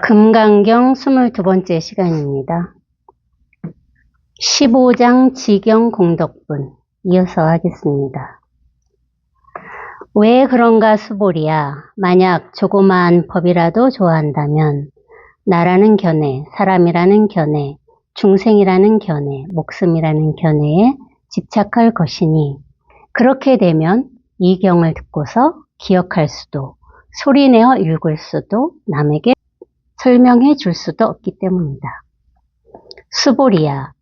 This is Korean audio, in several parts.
금강경 22번째 시간입니다. 15장 지경 공덕분 이어서 하겠습니다. 왜 그런가 수보리야. 만약 조그마한 법이라도 좋아한다면 나라는 견해, 사람이라는 견해, 중생이라는 견해, 목숨이라는 견해에 집착할 것이니 그렇게 되면 이 경을 듣고서 기억할 수도 소리내어 읽을 수도 남에게 설명해 줄 수도 없기 때문이다. 수보리야,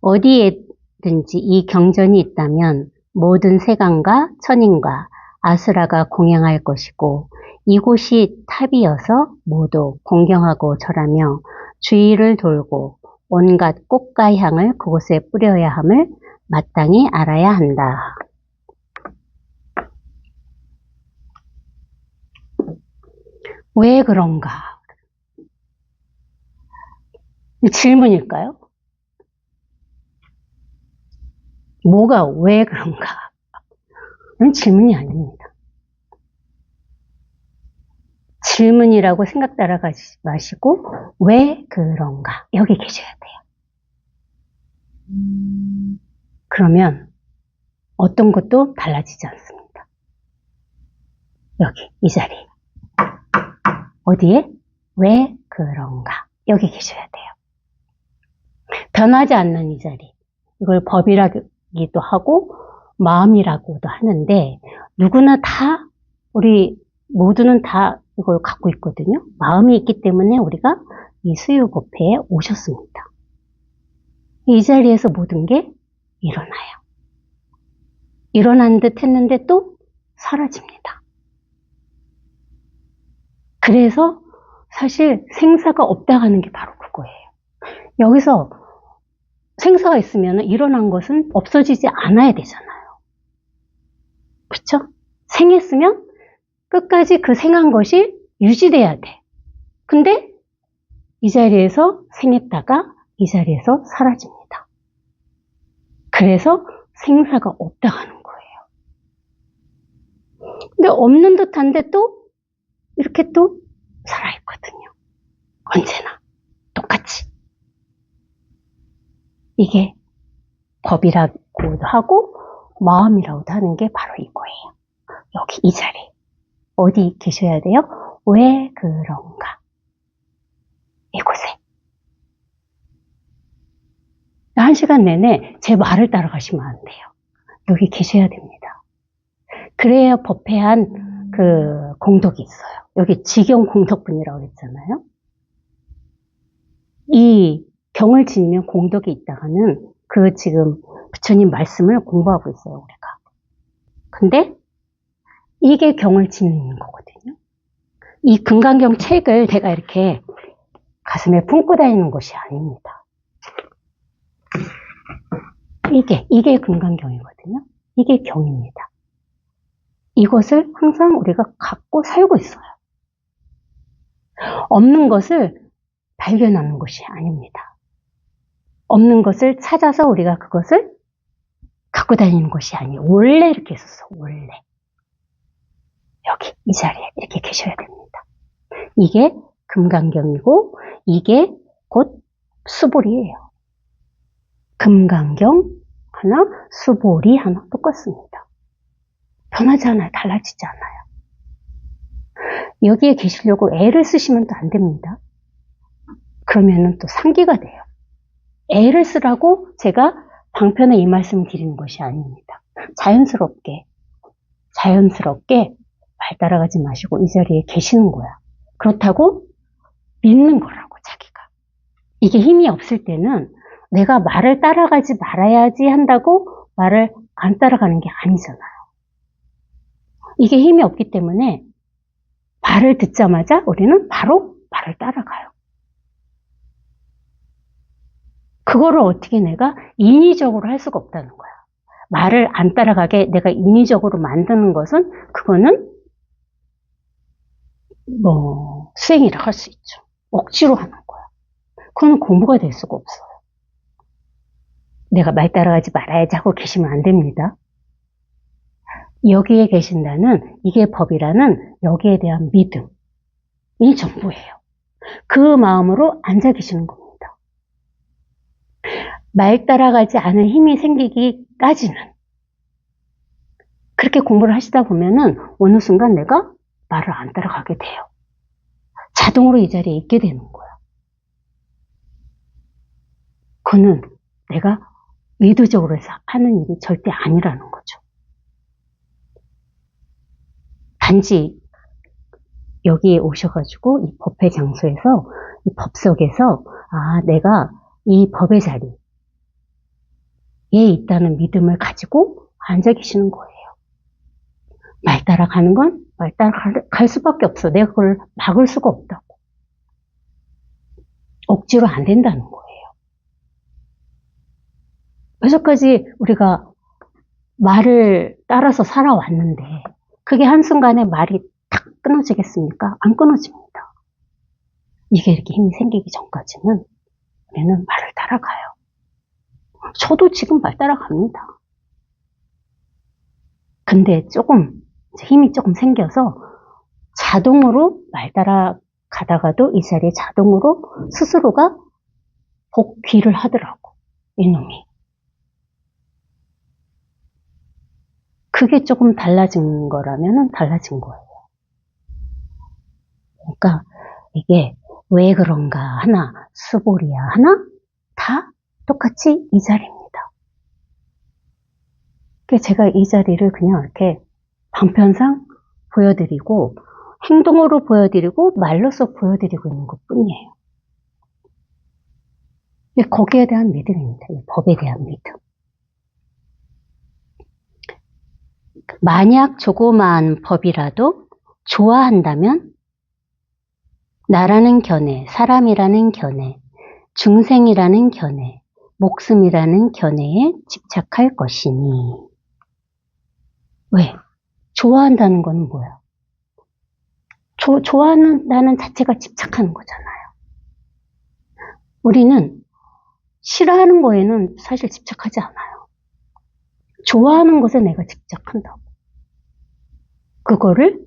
어디에든지 이 경전이 있다면 모든 세간과 천인과 아수라가 공양할 것이고 이곳이 탑이어서 모두 공경하고 절하며 주위를 돌고 온갖 꽃과 향을 그곳에 뿌려야 함을 마땅히 알아야 한다. 왜 그런가? 질문일까요? 뭐가 왜 그런가? 이건 질문이 아닙니다. 질문이라고 생각 따라가지 마시고 왜 그런가? 여기 계셔야 돼요. 그러면 어떤 것도 달라지지 않습니다. 여기 이 자리. 어디에? 왜 그런가? 여기 계셔야 돼요. 변하지 않는 이 자리. 이걸 법이라기도 하고 마음이라고도 하는데 누구나 다 우리 모두는 다 이걸 갖고 있거든요. 마음이 있기 때문에 우리가 이 수유법회에 오셨습니다. 이 자리에서 모든 게 일어나요. 일어난 듯 했는데 또 사라집니다. 그래서 사실 생사가 없다 하는 게 바로 그거예요. 여기서 생사가 있으면 일어난 것은 없어지지 않아야 되잖아요. 그렇죠? 생했으면 끝까지 그 생한 것이 유지돼야 돼. 근데 이 자리에서 생했다가 이 자리에서 사라집니다. 그래서 생사가 없다 하는 거예요. 근데 없는 듯한데 또 이렇게 또 살아있거든요. 언제나 똑같이. 이게 법이라고도 하고 마음이라고도 하는 게 바로 이거예요. 여기 이 자리. 어디 계셔야 돼요? 왜 그런가? 이곳에. 1시간 내내 제 말을 따라가시면 안 돼요. 여기 계셔야 됩니다. 그래야 법회한 그 공덕이 있어요. 여기 지경 공덕분이라고 그랬잖아요. 이 경을 지니면 공덕이 있다가는 그 지금 부처님 말씀을 공부하고 있어요, 우리가. 근데 이게 경을 지니는 거거든요. 이 금강경 책을 제가 이렇게 가슴에 품고 다니는 것이 아닙니다. 이게 금강경이거든요. 이게 경입니다. 이것을 항상 우리가 갖고 살고 있어요. 없는 것을 발견하는 것이 아닙니다. 없는 것을 찾아서 우리가 그것을 갖고 다니는 것이 아니에요. 원래 이렇게 있었어, 원래. 여기, 이 자리에 이렇게 계셔야 됩니다. 이게 금강경이고, 이게 곧 수보리예요. 금강경 하나, 수보리 하나 똑같습니다. 변하지 않아요. 달라지지 않아요. 여기에 계시려고 애를 쓰시면 또 안 됩니다. 그러면은 또 상기가 돼요. 애를 쓰라고 제가 방편에 이 말씀을 드리는 것이 아닙니다. 자연스럽게 말 따라가지 마시고 이 자리에 계시는 거야. 그렇다고 믿는 거라고, 자기가. 이게 힘이 없을 때는 내가 말을 따라가지 말아야지 한다고 말을 안 따라가는 게 아니잖아요. 이게 힘이 없기 때문에 말을 듣자마자 우리는 바로 말을 따라가요. 그거를 어떻게 내가 인위적으로 할 수가 없다는 거야. 말을 안 따라가게 내가 인위적으로 만드는 것은 그거는 수행이라고 할 수 있죠. 억지로 하는 거야. 그거는 공부가 될 수가 없어요. 내가 말 따라가지 말아야지 하고 계시면 안 됩니다. 여기에 계신다는 이게 법이라는 여기에 대한 믿음이 전부예요. 그 마음으로 앉아 계시는 겁니다. 말 따라가지 않을 힘이 생기기까지는. 그렇게 공부를 하시다 보면은 어느 순간 내가 말을 안 따라가게 돼요. 자동으로 이 자리에 있게 되는 거야. 그거는 내가 의도적으로 해서 하는 일이 절대 아니라는 거죠. 단지 여기에 오셔가지고 이 법회 장소에서, 이 법 속에서, 내가 이 법의 자리에 있다는 믿음을 가지고 앉아 계시는 거예요. 말 따라가는 건 말 따라갈 수밖에 없어. 내가 그걸 막을 수가 없다고. 억지로 안 된다는 거예요. 여기까지 우리가 말을 따라서 살아왔는데 그게 한순간에 말이 탁 끊어지겠습니까? 안 끊어집니다. 이게 이렇게 힘이 생기기 전까지는 우리는 말을 따라가요. 저도 지금 말 따라갑니다. 근데 힘이 조금 생겨서 자동으로 말 따라가다가도 이 자리에 자동으로 스스로가 복귀를 하더라고, 이놈이. 그게 조금 달라진 거라면 달라진 거예요. 그러니까 이게 왜 그런가 하나, 수보리야 하나, 다 똑같이 이 자리입니다. 제가 이 자리를 그냥 이렇게 방편상 보여드리고 행동으로 보여드리고 말로써 보여드리고 있는 것 뿐이에요. 거기에 대한 믿음입니다. 이 법에 대한 믿음. 만약 조그마한 법이라도 좋아한다면 나라는 견해, 사람이라는 견해, 중생이라는 견해, 목숨이라는 견해에 집착할 것이니. 왜? 좋아한다는 건 뭐야? 좋아한다는 자체가 집착하는 거잖아요. 우리는 싫어하는 거에는 사실 집착하지 않아요. 좋아하는 것에 내가 집착한다고. 그거를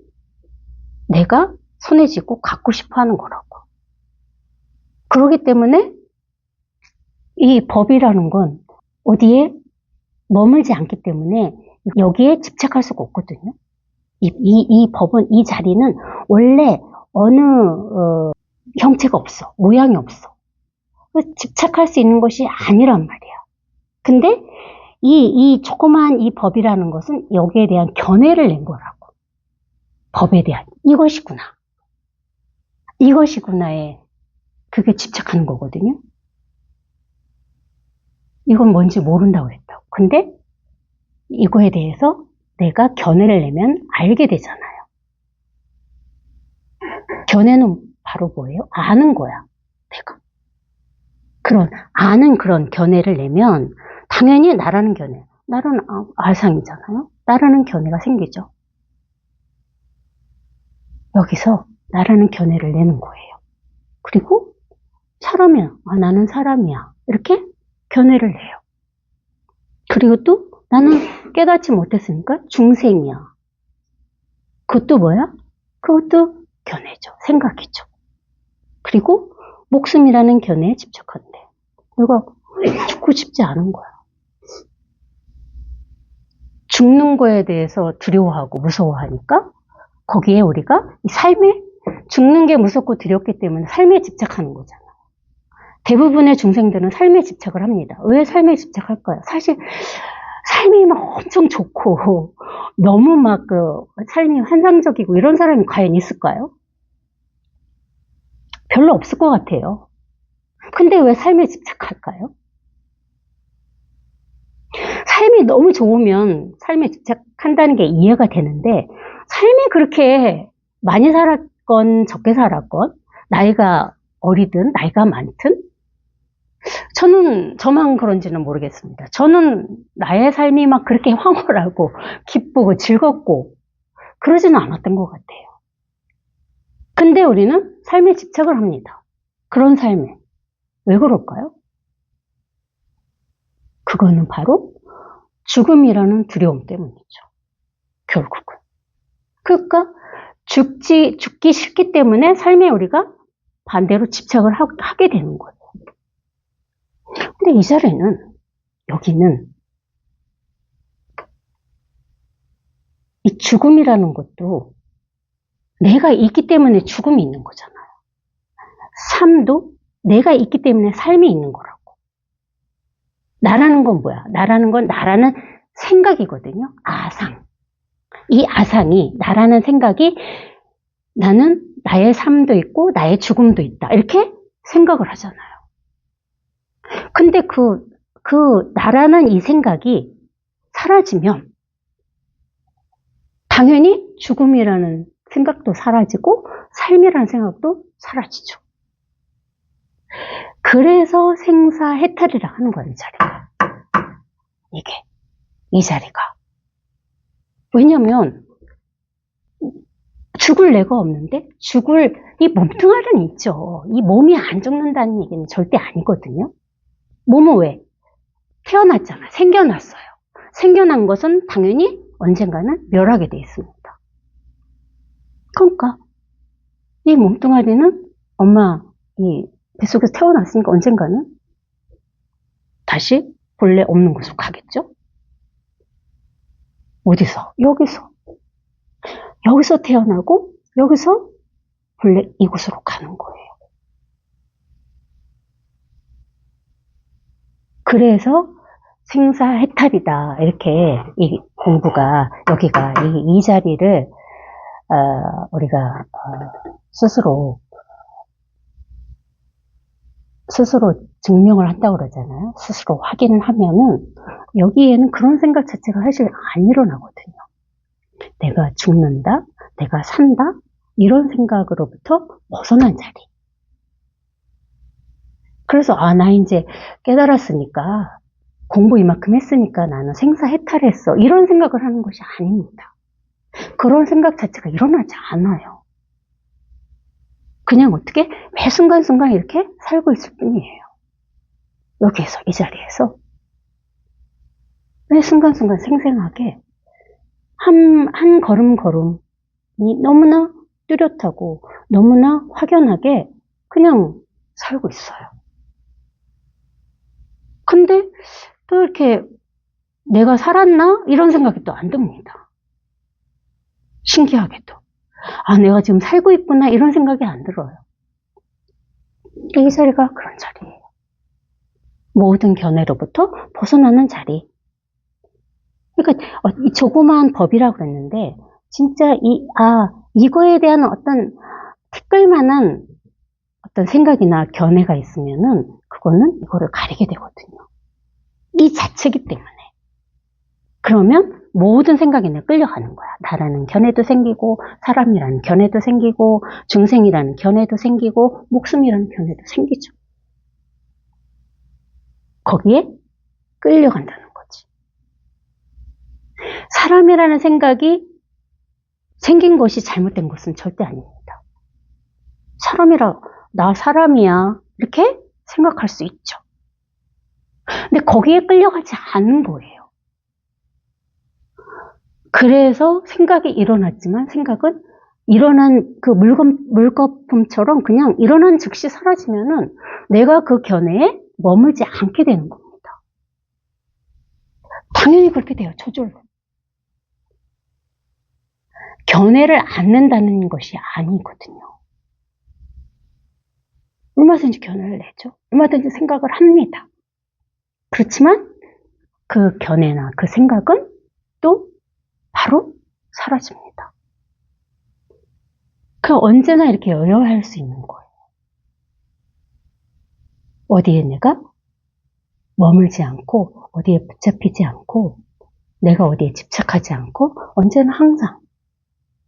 내가 손에 쥐고 갖고 싶어 하는 거라고. 그렇기 때문에 이 법이라는 건 어디에 머물지 않기 때문에 여기에 집착할 수가 없거든요. 이 법은, 이 자리는 원래 어느 형체가 없어. 모양이 없어. 집착할 수 있는 것이 아니란 말이야. 근데 이 조그마한 이 법이라는 것은 여기에 대한 견해를 낸 거라고. 법에 대한 이것이구나. 이것이구나에 그게 집착하는 거거든요. 이건 뭔지 모른다고 그랬다고. 근데 이거에 대해서 내가 견해를 내면 알게 되잖아요. 견해는 바로 뭐예요? 아는 거야, 내가. 아는 그런 견해를 내면 당연히 나라는 견해, 나라는 알상이잖아요. 나라는 견해가 생기죠. 여기서 나라는 견해를 내는 거예요. 그리고 사람이야, 나는 사람이야, 이렇게 견해를 내요. 그리고 또 나는 깨닫지 못했으니까 중생이야. 그것도 뭐야? 그것도 견해죠. 생각이죠. 그리고 목숨이라는 견해에 집착한대. 내가 죽고 싶지 않은 거야. 죽는 거에 대해서 두려워하고 무서워하니까 거기에 우리가 이 삶에 죽는 게 무섭고 두렵기 때문에 삶에 집착하는 거잖아. 대부분의 중생들은 삶에 집착을 합니다. 왜 삶에 집착할까요? 사실 삶이 막 엄청 좋고 너무 막 삶이 환상적이고 이런 사람이 과연 있을까요? 별로 없을 것 같아요. 근데 왜 삶에 집착할까요? 삶이 너무 좋으면 삶에 집착한다는 게 이해가 되는데 삶이 그렇게 많이 살았건 적게 살았건 나이가 어리든 나이가 많든 저만 그런지는 모르겠습니다. 저는 나의 삶이 막 그렇게 황홀하고 기쁘고 즐겁고 그러지는 않았던 것 같아요. 근데 우리는 삶에 집착을 합니다. 그런 삶에. 왜 그럴까요? 그거는 바로 죽음이라는 두려움 때문이죠. 결국은. 그러니까 죽기 싫기 때문에 삶에 우리가 반대로 집착을 하게 되는 거예요. 근데 이 자리는, 여기는 이 죽음이라는 것도 내가 있기 때문에 죽음이 있는 거잖아요. 삶도 내가 있기 때문에 삶이 있는 거라고. 나라는 건 뭐야? 나라는 건 나라는 생각이거든요. 아상. 이 아상이, 나라는 생각이 나는 나의 삶도 있고 나의 죽음도 있다. 이렇게 생각을 하잖아요. 근데 그 나라는 이 생각이 사라지면 당연히 죽음이라는 생각도 사라지고 삶이라는 생각도 사라지죠. 그래서 생사해탈이라 하는 거예요, 이 자리가. 이 자리가. 왜냐면 죽을 내가 없는데 죽을 이 몸뚱아리는 있죠. 이 몸이 안 죽는다는 얘기는 절대 아니거든요. 몸은 왜? 태어났잖아. 생겨났어요. 생겨난 것은 당연히 언젠가는 멸하게 돼 있습니다. 그러니까 이 몸뚱아리는 엄마 이 뱃속에서 태어났으니까 언젠가는 다시 본래 없는 곳으로 가겠죠? 어디서? 여기서 태어나고 여기서 본래 이곳으로 가는 거예요. 그래서 생사해탈이다. 이렇게 이 공부가, 여기가 이 자리를 우리가 스스로 증명을 한다고 그러잖아요. 스스로 확인을 하면은 여기에는 그런 생각 자체가 사실 안 일어나거든요. 내가 죽는다, 내가 산다, 이런 생각으로부터 벗어난 자리. 그래서 나 이제 깨달았으니까, 공부 이만큼 했으니까 나는 생사해탈했어, 이런 생각을 하는 것이 아닙니다. 그런 생각 자체가 일어나지 않아요. 그냥 어떻게 매 순간순간 이렇게 살고 있을 뿐이에요. 여기에서, 이 자리에서 매 순간순간 생생하게 한 걸음걸음이 너무나 뚜렷하고 너무나 확연하게 그냥 살고 있어요. 근데 또 이렇게 내가 살았나? 이런 생각이 또 안 듭니다. 신기하게도. 내가 지금 살고 있구나, 이런 생각이 안 들어요. 이 자리가 그런 자리예요. 모든 견해로부터 벗어나는 자리. 그러니까 이 조그마한 법이라고 그랬는데 진짜 이거에 대한 어떤 티끌만한 어떤 생각이나 견해가 있으면은 그거는 이거를 가리게 되거든요. 이 자체이기 때문에. 그러면 모든 생각이 내 끌려가는 거야. 나라는 견해도 생기고, 사람이라는 견해도 생기고, 중생이라는 견해도 생기고, 목숨이라는 견해도 생기죠. 거기에 끌려간다는 거지. 사람이라는 생각이 생긴 것이 잘못된 것은 절대 아닙니다. 나 사람이야, 이렇게 생각할 수 있죠. 근데 거기에 끌려가지 않은 거예요. 그래서 생각이 일어났지만 생각은 일어난 그 물거품처럼 그냥 일어난 즉시 사라지면은 내가 그 견해에 머물지 않게 되는 겁니다. 당연히 그렇게 돼요, 저절로. 견해를 안 것이 아니거든요. 얼마든지 견해를 내죠. 얼마든지 생각을 합니다. 그렇지만 그 견해나 그 생각은 또 바로 사라집니다. 언제나 이렇게 여여할 수 있는 거예요. 어디에 내가 머물지 않고, 어디에 붙잡히지 않고, 내가 어디에 집착하지 않고, 언제나 항상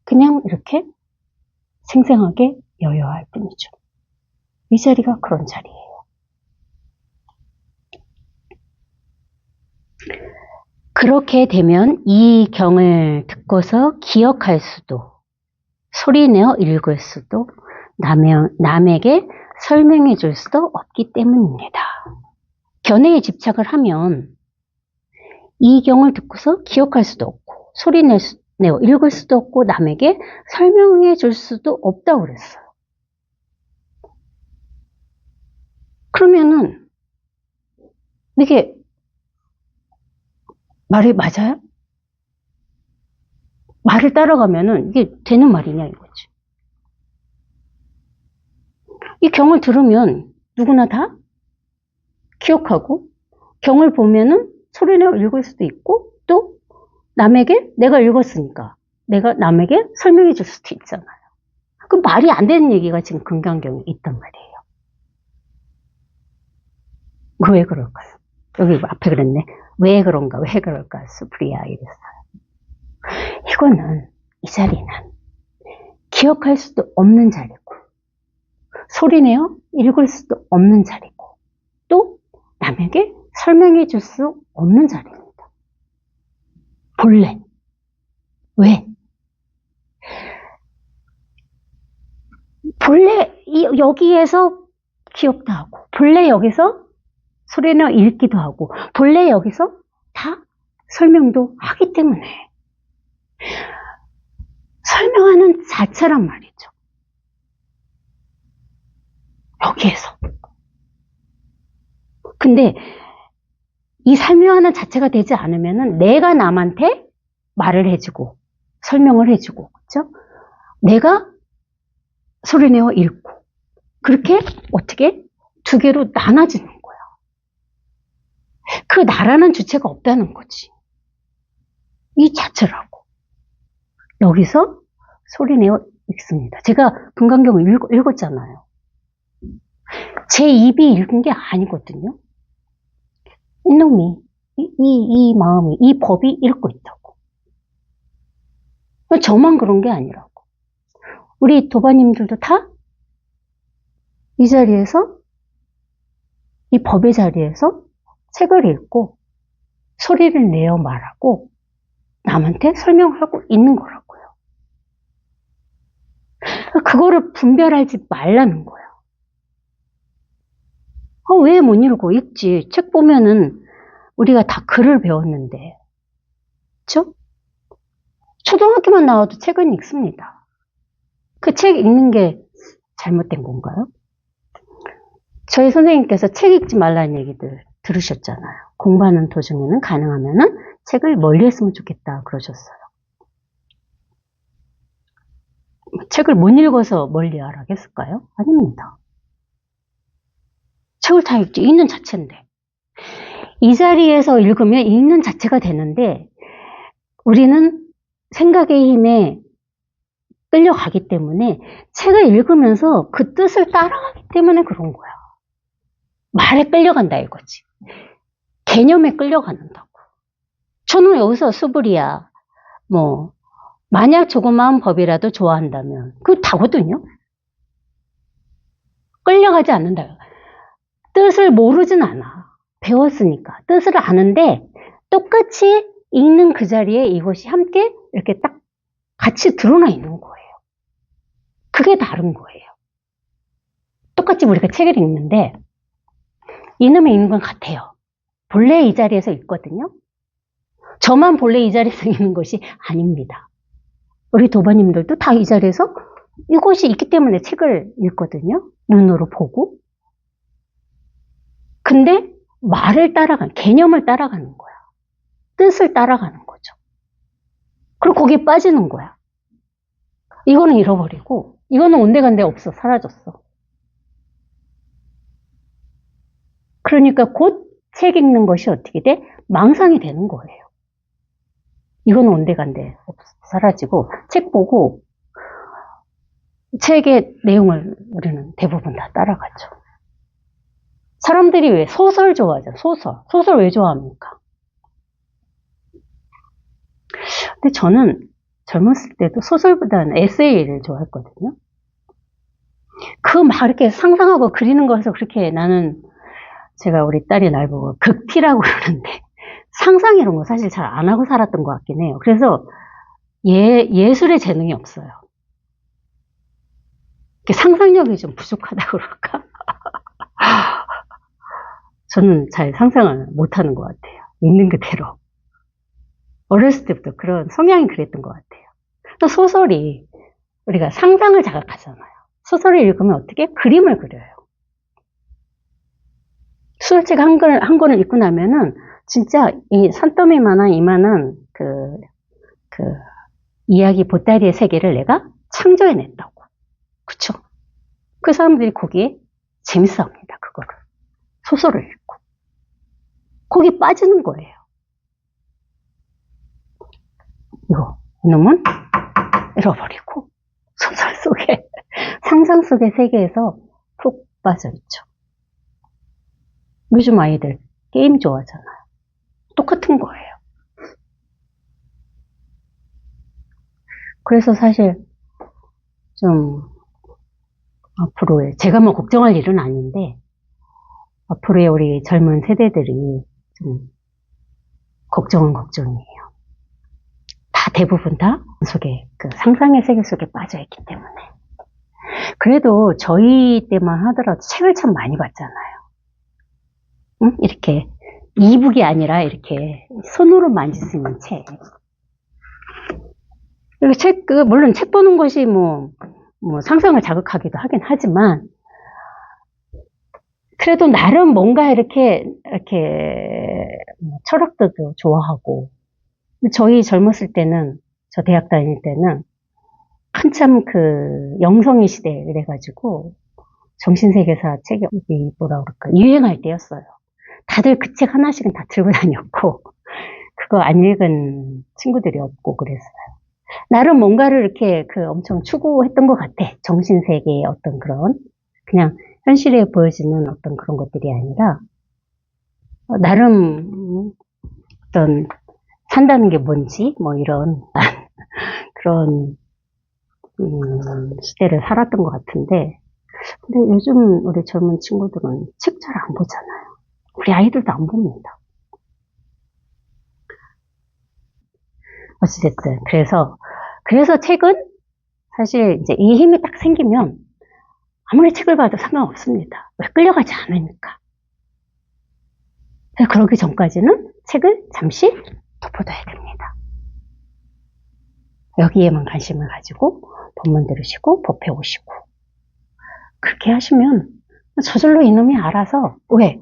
그냥 이렇게 생생하게 여여할 뿐이죠. 이 자리가 그런 자리예요. 그렇게 되면 이 경을 듣고서 기억할 수도, 소리내어 읽을 수도, 남에게 설명해 줄 수도 없기 때문입니다. 견해에 집착을 하면 이 경을 듣고서 기억할 수도 없고, 소리내어 읽을 수도 없고, 남에게 설명해 줄 수도 없다고 그랬어요. 그러면은 이게 말이 맞아요? 말을 따라가면은 이게 되는 말이냐 이거지. 이 경을 들으면 누구나 다 기억하고, 경을 보면은 소리내어 읽을 수도 있고, 또 남에게 내가 읽었으니까 내가 남에게 설명해 줄 수도 있잖아요. 그 말이 안 되는 얘기가 지금 금강경에 있단 말이에요. 왜 그럴까요? 여기 앞에 그랬네. 왜 그런가, 왜 그럴까, 수프리아 이랬어요. 이거는, 이 자리는 기억할 수도 없는 자리고, 소리내어 읽을 수도 없는 자리고, 또 남에게 설명해 줄 수 없는 자리입니다. 본래. 왜? 본래 여기에서 기억도 하고, 본래 여기서 소리내어 읽기도 하고, 본래 여기서 다 설명도 하기 때문에 설명하는 자체란 말이죠. 여기에서. 근데 이 설명하는 자체가 되지 않으면은 내가 남한테 말을 해주고 설명을 해주고, 그렇죠? 내가 소리내어 읽고, 그렇게 어떻게 두 개로 나눠지는 거야. 그 나라는 주체가 없다는 거지. 이 자체라고. 여기서 소리내어 읽습니다. 제가 금강경을 읽었잖아요. 제 입이 읽은 게 아니거든요. 이놈이, 이 마음이, 이 법이 읽고 있다고. 저만 그런 게 아니라고. 우리 도바님들도 다 이 자리에서, 이 법의 자리에서 책을 읽고 소리를 내어 말하고 남한테 설명하고 있는 거라고요. 그거를 분별하지 말라는 거예요. 왜 못 읽고 읽지? 책 보면은 우리가 다 글을 배웠는데, 그쵸? 초등학교만 나와도 책은 읽습니다. 그 책 읽는 게 잘못된 건가요? 저희 선생님께서 책 읽지 말라는 얘기들 들으셨잖아요. 공부하는 도중에는 가능하면은 책을 멀리 했으면 좋겠다 그러셨어요. 책을 못 읽어서 멀리 하라겠을까요? 아닙니다. 책을 다 읽지, 읽는 자체인데. 이 자리에서 읽으면 읽는 자체가 되는데, 우리는 생각의 힘에 끌려가기 때문에 책을 읽으면서 그 뜻을 따라가기 때문에 그런 거야. 말에 끌려간다 이거지. 개념에 끌려간다고. 저는 여기서 수불이야. 만약 조그마한 법이라도 좋아한다면 그거 다거든요. 끌려가지 않는다. 뜻을 모르진 않아. 배웠으니까. 뜻을 아는데 똑같이 읽는 그 자리에 이것이 함께 이렇게 딱 같이 드러나 있는 거예요. 그게 다른 거예요. 똑같이 우리가 책을 읽는데 이놈의 읽는 건 같아요. 본래 이 자리에서 읽거든요. 저만 본래 이 자리에서 읽는 것이 아닙니다. 우리 도바님들도 다 이 자리에서 이것이 있기 때문에 책을 읽거든요. 눈으로 보고. 근데 말을 따라가는, 개념을 따라가는 거야. 뜻을 따라가는 거죠. 그리고 거기에 빠지는 거야. 이거는 잃어버리고, 이거는 온데간데 없어, 사라졌어. 그러니까 곧 책 읽는 것이 어떻게 돼? 망상이 되는 거예요. 이거는 온데간데 없어, 사라지고, 책 보고 책의 내용을 우리는 대부분 다 따라가죠. 사람들이 왜 소설 좋아하죠? 소설 왜 좋아합니까? 근데 저는 젊었을 때도 소설보다는 에세이를 좋아했거든요. 그 막 이렇게 상상하고 그리는 거에서 그렇게 나는, 제가 우리 딸이 날 보고 극티라고 그러는데 상상 이런 거 사실 잘 안 하고 살았던 것 같긴 해요. 그래서 예술의 재능이 없어요. 상상력이 좀 부족하다고 그럴까? 저는 잘 상상을 못하는 것 같아요. 있는 그대로. 어렸을 때부터 그런 성향이 그랬던 것 같아요. 또 소설이 우리가 상상을 자극하잖아요. 소설을 읽으면 어떻게? 그림을 그려요. 소설책 한 권을 읽고 나면은 진짜 이 산더미만한 이만한 그 이야기 보따리의 세계를 내가 창조해냈다고. 그쵸? 그 사람들이 거기에 재밌어 합니다. 그거를. 소설을 읽고. 거기에 빠지는 거예요. 이놈은 잃어버리고 소설 속에 상상 속의 세계에서 푹 빠져있죠. 요즘 아이들 게임 좋아하잖아요. 똑같은 거예요. 그래서 사실 좀 앞으로의 제가 뭐 걱정할 일은 아닌데 앞으로의 우리 젊은 세대들이 좀 걱정은 걱정이에요. 다 대부분 다 속에 그 상상의 세계 속에 빠져있기 때문에. 그래도 저희 때만 하더라도 책을 참 많이 봤잖아요. 응? 이렇게 이북이 아니라 이렇게 손으로 만질 수 있는 책. 책, 물론 책 보는 것이 뭐 상상을 자극하기도 하긴 하지만, 그래도 나름 뭔가 이렇게 철학도 좋아하고, 저희 젊었을 때는, 저 대학 다닐 때는, 한참 영성의 시대 이래가지고, 정신세계사 책이 뭐라 그럴까, 유행할 때였어요. 다들 그 책 하나씩은 다 들고 다녔고, 그거 안 읽은 친구들이 없고 그랬어요. 나름 뭔가를 이렇게 엄청 추구했던 것 같아. 정신세계의 어떤 그냥 현실에 보여지는 어떤 그런 것들이 아니라, 나름 어떤 산다는 게 뭔지, 이런, 그런, 시대를 살았던 것 같은데, 근데 요즘 우리 젊은 친구들은 책 잘 안 보잖아요. 우리 아이들도 안 봅니다. 어찌됐든, 그래서 책은 사실 이제 이 힘이 딱 생기면 아무리 책을 봐도 상관없습니다. 왜? 끌려가지 않으니까. 그러기 전까지는 책을 잠시 덮어둬야 됩니다. 여기에만 관심을 가지고 법문 들으시고 법 배우시고 그렇게 하시면 저절로 이놈이 알아서 왜?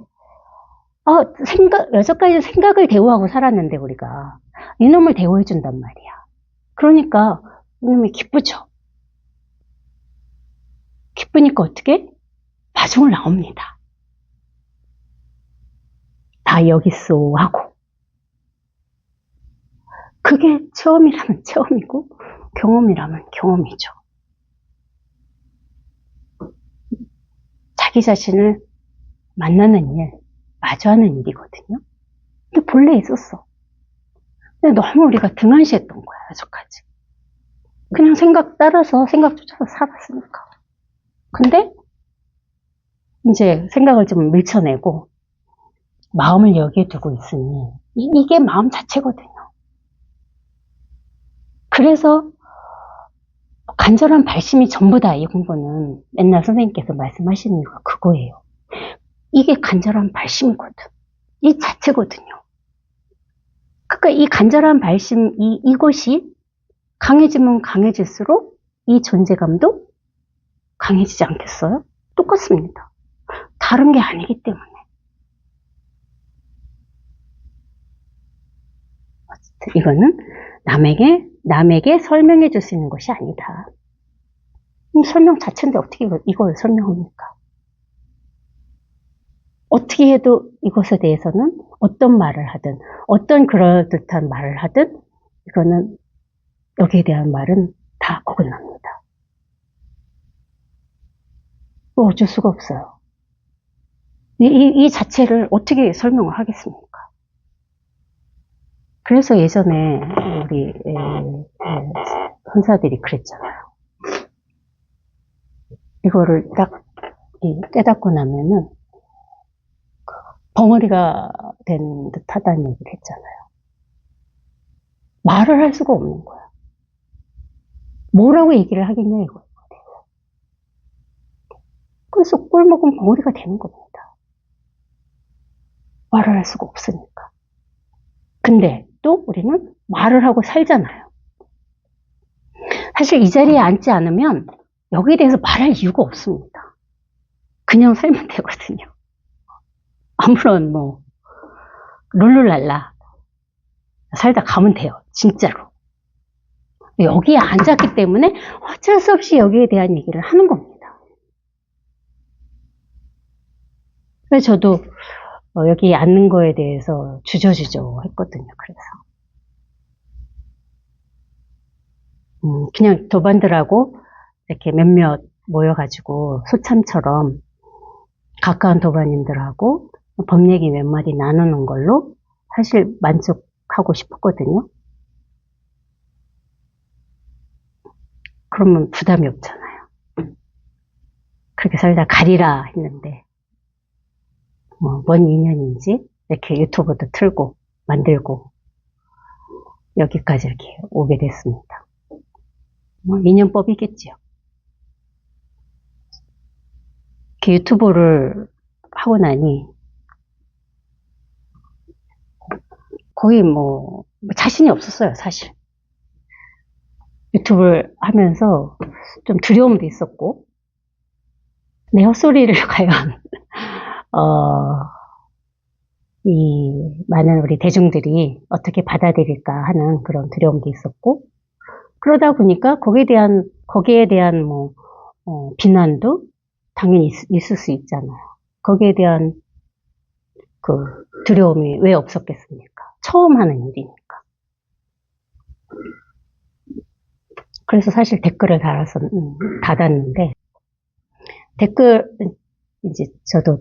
여태까지 생각을 대우하고 살았는데 우리가 이놈을 대우해준단 말이야. 그러니까 이놈이 기쁘죠. 기쁘니까 어떻게? 마중을 나옵니다. 다 여기 있어 하고. 그게 체험이라면 체험이고 경험이라면 경험이죠. 자기 자신을 만나는 일, 마주하는 일이거든요. 근데 본래 있었어. 근데 너무 우리가 등한시했던 거야, 여태까지. 그냥 생각 따라서 생각 쫓아서 살았으니까. 근데 이제 생각을 좀 밀쳐내고 마음을 여기에 두고 있으니 이게 마음 자체거든요. 그래서 간절한 발심이 전부다. 이 공부는 맨날 선생님께서 말씀하시는 이유가 그거예요. 이게 간절한 발심이거든. 이 자체거든요. 그러니까 이 간절한 발심, 이것이 강해지면 강해질수록 이 존재감도 강해지지 않겠어요? 똑같습니다. 다른 게 아니기 때문에. 어쨌든 이거는 남에게 설명해 줄 수 있는 것이 아니다. 설명 자체인데 어떻게 이걸 설명합니까? 어떻게 해도 이것에 대해서는 어떤 말을 하든, 어떤 그럴듯한 말을 하든, 이거는 여기에 대한 말은 다 어긋납니다. 어쩔 수가 없어요. 이 자체를 어떻게 설명을 하겠습니까? 그래서 예전에 우리 선사들이 그랬잖아요. 이거를 딱 깨닫고 나면은 벙어리가 된 듯하다는 얘기를 했잖아요. 말을 할 수가 없는 거야. 뭐라고 얘기를 하겠냐 이거예요. 그래서 꿀 먹은 벙어리가 되는 겁니다. 말을 할 수가 없으니까. 근데 또 우리는 말을 하고 살잖아요. 사실 이 자리에 앉지 않으면 여기에 대해서 말할 이유가 없습니다. 그냥 살면 되거든요. 아무런 뭐 룰루랄라 살다 가면 돼요. 진짜로. 여기에 앉았기 때문에 어쩔 수 없이 여기에 대한 얘기를 하는 겁니다. 그래서 저도 여기 앉는 거에 대해서 주저주저 했거든요. 그래서 그냥 도반들하고 이렇게 몇몇 모여가지고 소참처럼 가까운 도반님들하고 법 얘기 몇 마디 나누는 걸로 사실 만족하고 싶었거든요. 그러면 부담이 없잖아요. 그렇게 살다 가리라 했는데 뭔 인연인지 이렇게 유튜브도 틀고 만들고 여기까지 이렇게 오게 됐습니다. 인연법이겠지요. 이렇게 유튜브를 하고 나니 거의 뭐 자신이 없었어요, 사실. 유튜브를 하면서 좀 두려움도 있었고 내 헛소리를 과연 이 많은 우리 대중들이 어떻게 받아들일까 하는 그런 두려움도 있었고, 그러다 보니까 거기에 대한 비난도 당연히 있을 수 있잖아요. 거기에 대한 그 두려움이 왜 없었겠습니까? 처음 하는 일이니까. 그래서 사실 댓글을 달았는데, 댓글, 이제 저도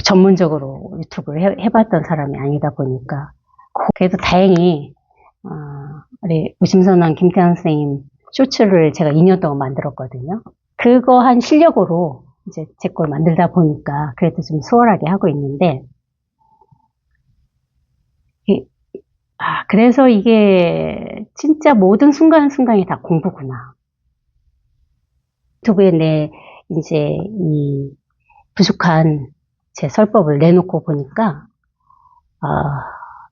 전문적으로 유튜브를 해봤던 사람이 아니다 보니까, 그래도 다행히, 우리 무심선한 김태환 선생님 쇼츠를 제가 2년 동안 만들었거든요. 그거 한 실력으로 이제 제 걸 만들다 보니까 그래도 좀 수월하게 하고 있는데, 그래서 이게 진짜 모든 순간순간이 다 공부구나. 유튜브에 이제 이 부족한 제 설법을 내놓고 보니까,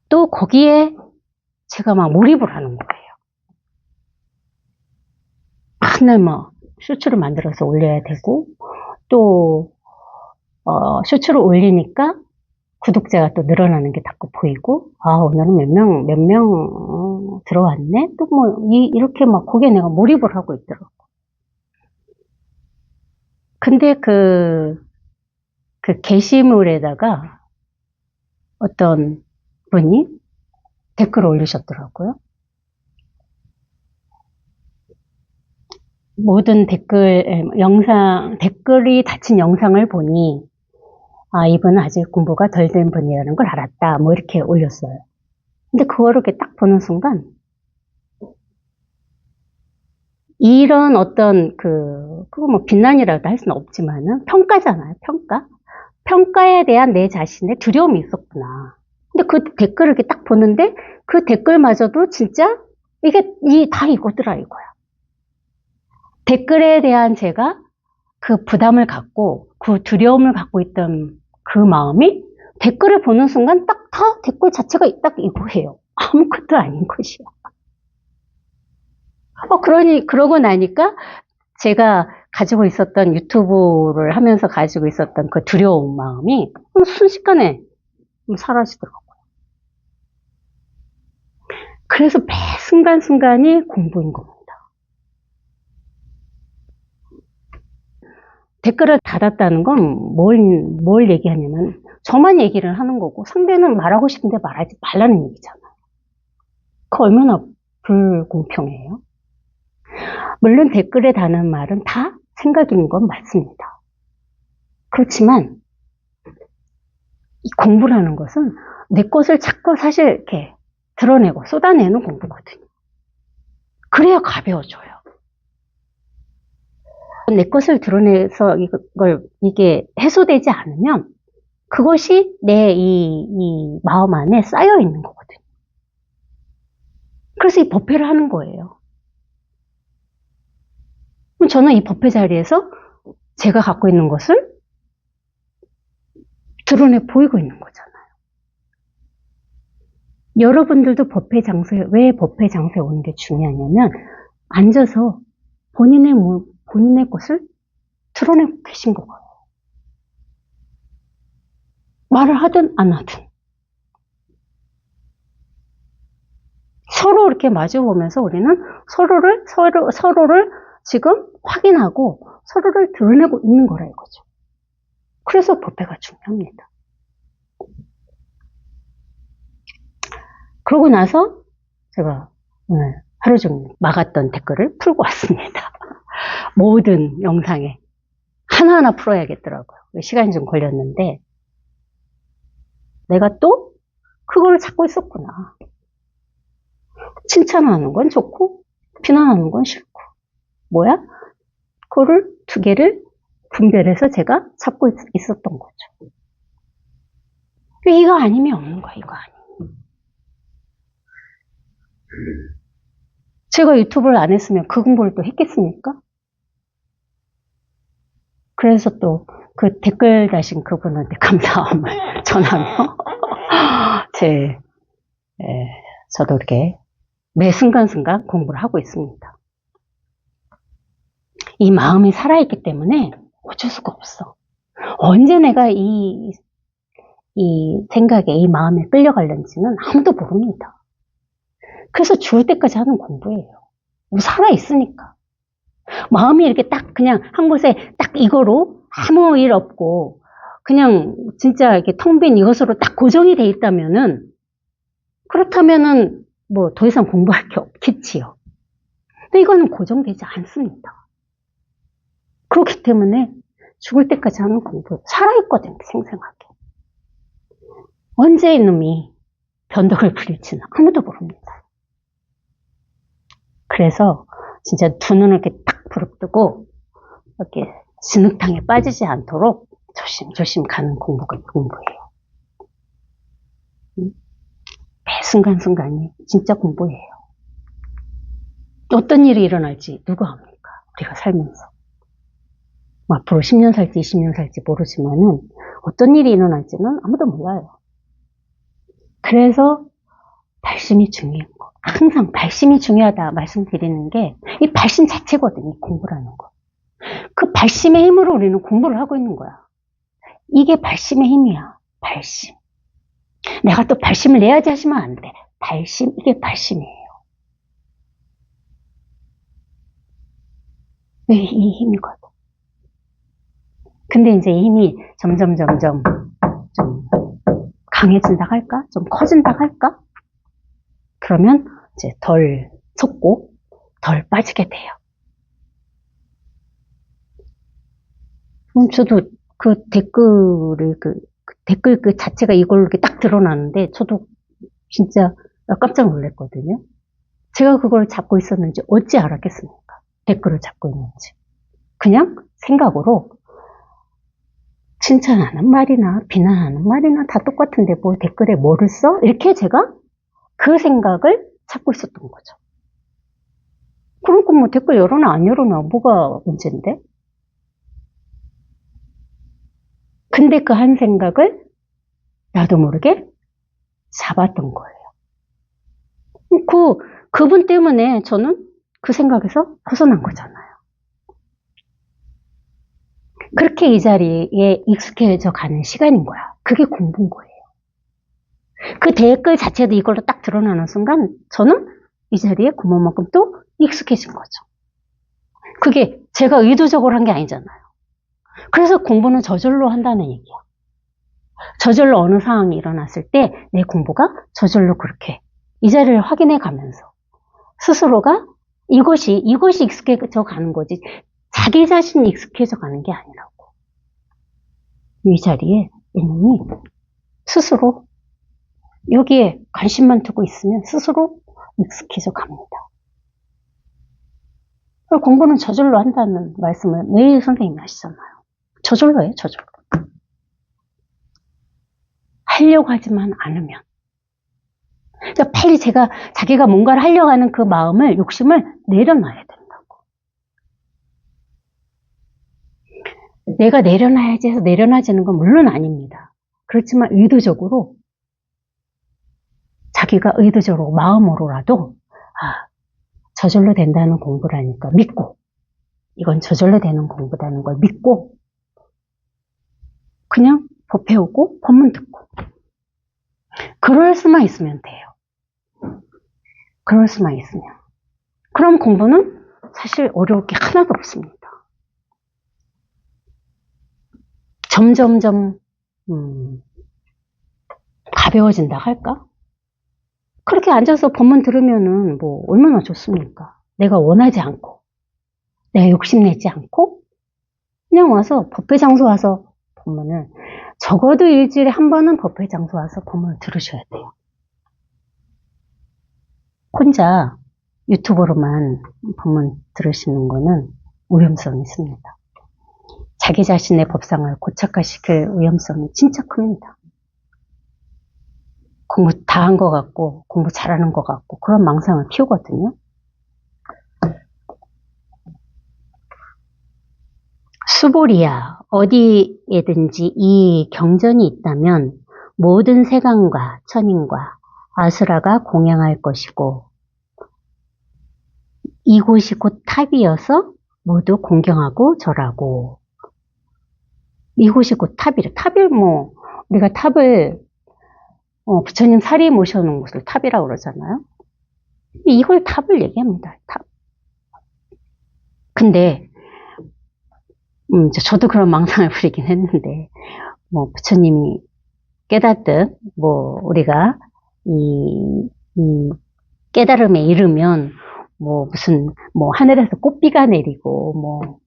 또 거기에 제가 막 몰입을 하는 거예요. 맨날 쇼츠를 만들어서 올려야 되고, 또, 쇼츠를 올리니까 구독자가 또 늘어나는 게 자꾸 보이고, 오늘은 몇 명 들어왔네? 또 이렇게 거기에 내가 몰입을 하고 있더라고. 근데 그 게시물에다가 어떤 분이 댓글을 올리셨더라고요. 모든 댓글이 닫힌 영상을 보니, 이분은 아직 공부가 덜 된 분이라는 걸 알았다. 이렇게 올렸어요. 근데 그거를 이렇게 딱 보는 순간, 이런 어떤 그거 비난이라도 할 수는 없지만은, 평가잖아요, 평가. 평가에 대한 내 자신의 두려움이 있었구나. 근데 그 댓글을 이렇게 딱 보는데, 그 댓글마저도 진짜, 다 이거더라, 이거야. 댓글에 대한 제가 그 부담을 갖고, 그 두려움을 갖고 있던 그 마음이 댓글을 보는 순간 다 댓글 자체가 딱 이거예요. 아무것도 아닌 것이야. 그러고 나니까 제가 가지고 있었던 유튜브를 하면서 가지고 있었던 그 두려운 마음이 순식간에 사라지더라고요. 그래서 매 순간순간이 공부인 겁니다. 댓글을 닫았다는 건 뭘 얘기하냐면 저만 얘기를 하는 거고 상대는 말하고 싶은데 말하지 말라는 얘기잖아요. 그 얼마나 불공평해요. 물론 댓글에 다는 말은 다 생각인 건 맞습니다. 그렇지만 이 공부라는 것은 내 것을 자꾸 사실 이렇게 드러내고 쏟아내는 공부거든요. 그래야 가벼워져요. 내 것을 드러내서 이게 해소되지 않으면 그것이 내 이 마음 안에 쌓여 있는 거거든요. 그래서 이 법회를 하는 거예요. 그럼 저는 이 법회 자리에서 제가 갖고 있는 것을 드러내 보이고 있는 거잖아요. 여러분들도 왜 법회 장소에 오는 게 중요하냐면 앉아서 본인의 것을 드러내고 계신 거예요. 말을 하든 안 하든. 서로 이렇게 마주보면서 우리는 서로를 지금 확인하고 서로를 드러내고 있는 거라 이거죠. 그래서 법회가 중요합니다. 그러고 나서 제가 오늘 하루 종일 막았던 댓글을 풀고 왔습니다. 모든 영상에 하나하나 풀어야겠더라고요. 시간이 좀 걸렸는데 내가 또 그걸 찾고 있었구나. 칭찬하는 건 좋고 비난하는 건 싫고 뭐야? 그거를 두 개를 분별해서 제가 찾고 있었던 거죠. 이거 아니면 없는 거야. 이거 아니면. 제가 유튜브를 안 했으면 그 공부를 또 했겠습니까? 그래서 또 그 댓글 다신 그분한테 감사함을 전하며 저도 이렇게 매 순간순간 공부를 하고 있습니다. 이 마음이 살아있기 때문에 어쩔 수가 없어. 언제 내가 이 생각에, 이 마음에 끌려갈는지는 아무도 모릅니다. 그래서 죽을 때까지 하는 공부예요. 살아있으니까. 마음이 이렇게 딱 그냥 한 곳에 딱 이거로 아무 일 없고 그냥 진짜 이렇게 텅 빈 이것으로 딱 고정이 돼 있다면은 그렇다면은 뭐 더 이상 공부할 게 없겠지요. 근데 이거는 고정되지 않습니다. 그렇기 때문에 죽을 때까지 하는 공부 살아있거든요. 생생하게. 언제 이놈이 변덕을 부릴지는 아무도 모릅니다. 그래서 진짜 두 눈을 이렇게 딱 부릅뜨고 이렇게 진흙탕에 빠지지 않도록 조심조심 가는 공부예요. 매 순간순간이 진짜 공부예요. 어떤 일이 일어날지 누가 압니까? 우리가 살면서. 앞으로 10년 살지 20년 살지 모르지만은 어떤 일이 일어날지는 아무도 몰라요. 그래서 발심이 중요한 거. 항상 발심이 중요하다 말씀드리는 게 이 발심 자체거든요. 공부라는 거. 그 발심의 힘으로 우리는 공부를 하고 있는 거야. 이게 발심의 힘이야. 발심. 내가 또 발심을 내야지 하시면 안 돼. 발심, 이게 발심이에요. 이 힘이거든. 근데 이제 이 힘이 점점 좀 강해진다 할까? 좀 커진다 할까? 그러면 이제 덜 솟고 덜 빠지게 돼요. 저도 그 댓글 그 자체가 이걸로 이렇게 딱 드러나는데 저도 진짜 깜짝 놀랐거든요. 제가 그걸 잡고 있었는지 어찌 알았겠습니까? 댓글을 잡고 있는지. 그냥 생각으로 칭찬하는 말이나 비난하는 말이나 다 똑같은데 뭐 댓글에 뭐를 써? 이렇게 제가 그 생각을 찾고 있었던 거죠. 그러니까 뭐 댓글 열어놔 안 열어놔 뭐가 문제인데? 근데 그 한 생각을 나도 모르게 잡았던 거예요. 그분 때문에 저는 그 생각에서 벗어난 거잖아요. 그렇게 이 자리에 익숙해져 가는 시간인 거야. 그게 공부인 거예요. 그 댓글 자체도 이걸로 딱 드러나는 순간 저는 이 자리에 그만큼 또 익숙해진 거죠. 그게 제가 의도적으로 한 게 아니잖아요. 그래서 공부는 저절로 한다는 얘기야. 저절로 어느 상황이 일어났을 때 내 공부가 저절로 그렇게 이 자리를 확인해 가면서 스스로가 이것이 익숙해져 가는 거지 자기 자신이 익숙해져 가는 게 아니라고. 이 자리에 이놈이 스스로 여기에 관심만 두고 있으면 스스로 익숙해져 갑니다. 공부는 저절로 한다는 말씀을 매일 선생님이 하시잖아요. 저절로 해요, 저절로. 하려고 하지만 않으면. 그러니까 빨리 자기가 뭔가를 하려고 하는 그 마음을, 욕심을 내려놔야 된다고. 내가 내려놔야지 해서 내려놔지는 건 물론 아닙니다. 그렇지만 의도적으로, 자기가 의도적으로 마음으로라도, 저절로 된다는 공부라니까 믿고, 이건 저절로 되는 공부라는 걸 믿고, 그냥 법 배우고 법문 듣고. 그럴 수만 있으면 돼요. 그럴 수만 있으면. 그럼 공부는 사실 어려울 게 하나도 없습니다. 점점점 가벼워진다 할까? 그렇게 앉아서 법문 들으면은 뭐 얼마나 좋습니까? 내가 원하지 않고, 내가 욕심내지 않고, 그냥 와서 법회장소 와서 법문을, 적어도 일주일에 한 번은 법회장소 와서 법문을 들으셔야 돼요. 혼자 유튜브로만 법문 들으시는 거는 위험성이 있습니다. 자기 자신의 법상을 고착화시킬 위험성이 진짜 큽니다. 공부 다 한 것 같고 공부 잘하는 것 같고 그런 망상을 피우거든요. 수보리야, 어디에든지 이 경전이 있다면 모든 세간과 천인과 아수라가 공양할 것이고 이곳이 곧 탑이어서 모두 공경하고 절하고. 이곳이 곧 탑이래. 탑을 뭐 우리가 탑을 부처님 사리 모셔놓은 곳을 탑이라고 그러잖아요. 이걸 탑을 얘기합니다. 탑. 근데 저도 그런 망상을 부리긴 했는데 뭐 부처님이 깨닫듯 뭐 우리가 이 깨달음에 이르면 뭐 무슨 뭐 하늘에서 꽃비가 내리고 뭐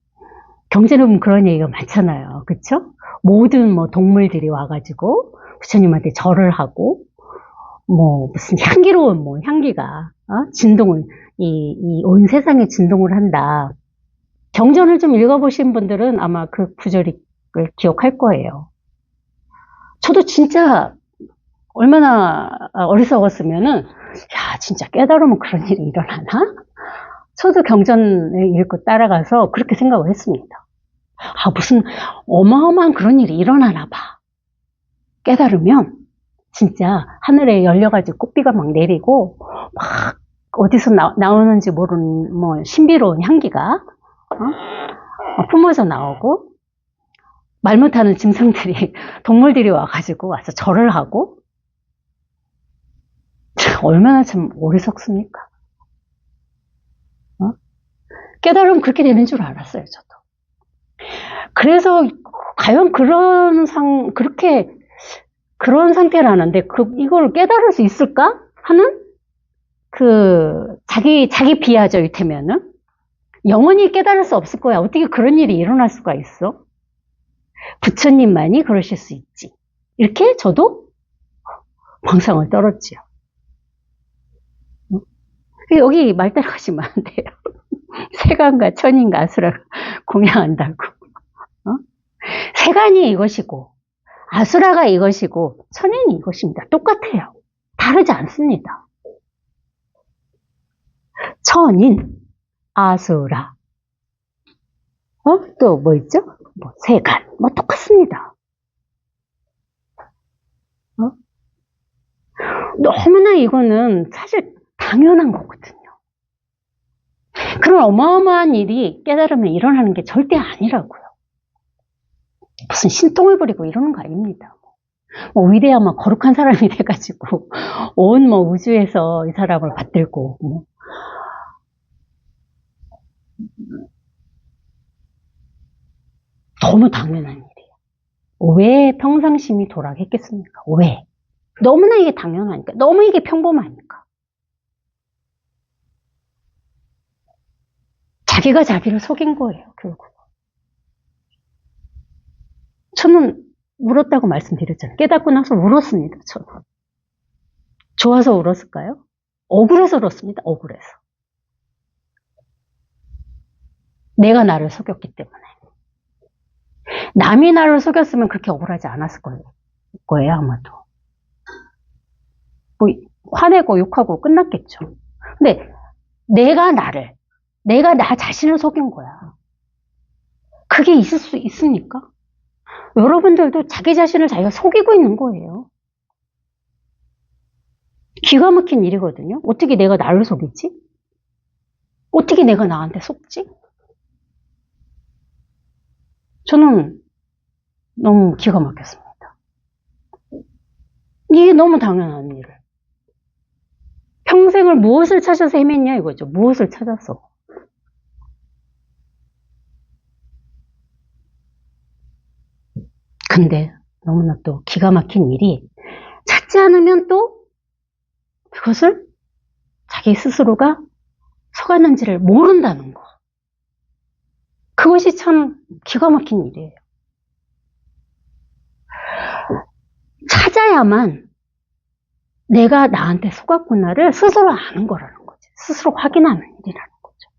경전에 보면 그런 얘기가 많잖아요. 그쵸? 모든 뭐 동물들이 와가지고 부처님한테 절을 하고 뭐 무슨 향기로운 뭐 향기가 진동을 이 온 세상에 진동을 한다. 경전을 좀 읽어보신 분들은 아마 그 구절을 기억할 거예요. 저도 진짜 얼마나 어리석었으면은 야 진짜 깨달으면 그런 일이 일어나나? 저도 경전을 읽고 따라가서 그렇게 생각을 했습니다. 무슨 어마어마한 그런 일이 일어나나 봐. 깨달으면 진짜 하늘에 열려가지고 꽃비가 막 내리고 막 어디서 나오는지 모르는 뭐 신비로운 향기가 품어져 나오고 말 못하는 짐승들이 동물들이 와가지고 와서 절을 하고 얼마나 참 어리석습니까? 깨달으면 그렇게 되는 줄 알았어요, 저도. 그래서 과연 그런 상태라는데 이걸 깨달을 수 있을까 하는 자기 비하죠, 이태면은. 영원히 깨달을 수 없을 거야. 어떻게 그런 일이 일어날 수가 있어? 부처님만이 그러실 수 있지. 이렇게 저도 망상을 떨었지요. 여기 말 따라가시면 안 돼요. 세간과 천인과 아수라가 공양한다고. 세간이 이것이고 아수라가 이것이고 천인이 이것입니다. 똑같아요. 다르지 않습니다. 천인, 아수라, 또 뭐 있죠? 뭐 세간, 뭐 똑같습니다. 너무나 이거는 사실 당연한 거거든요. 그런 어마어마한 일이 깨달으면 일어나는 게 절대 아니라고요. 무슨 신통을 부리고 이러는 거 아닙니다. 뭐 위대한 거룩한 사람이 돼가지고 온 뭐 우주에서 이 사람을 받들고 뭐. 너무 당연한 일이에요. 왜 평상심이 도락했겠습니까? 왜? 너무나 이게 당연하니까. 너무 이게 평범하니까. 자기가 자기를 속인 거예요, 결국. 저는 울었다고 말씀드렸잖아요. 깨닫고 나서 울었습니다, 저는. 좋아서 울었을까요? 억울해서 울었습니다, 억울해서. 내가 나를 속였기 때문에. 남이 나를 속였으면 그렇게 억울하지 않았을 거예요, 아마도. 뭐, 화내고 욕하고 끝났겠죠. 근데 내가 나 자신을 속인 거야. 그게 있을 수 있습니까? 여러분들도 자기 자신을 자기가 속이고 있는 거예요. 기가 막힌 일이거든요. 어떻게 내가 나를 속이지? 어떻게 내가 나한테 속지? 저는 너무 기가 막혔습니다. 이게 너무 당연한 일을. 평생을 무엇을 찾아서 헤맸냐 이거죠. 무엇을 찾아서. 근데 너무나 또 기가 막힌 일이 찾지 않으면 또 그것을 자기 스스로가 속았는지를 모른다는 거. 그것이 참 기가 막힌 일이에요. 찾아야만 내가 나한테 속았구나를 스스로 아는 거라는 거지. 스스로 확인하는 일이라는 거죠.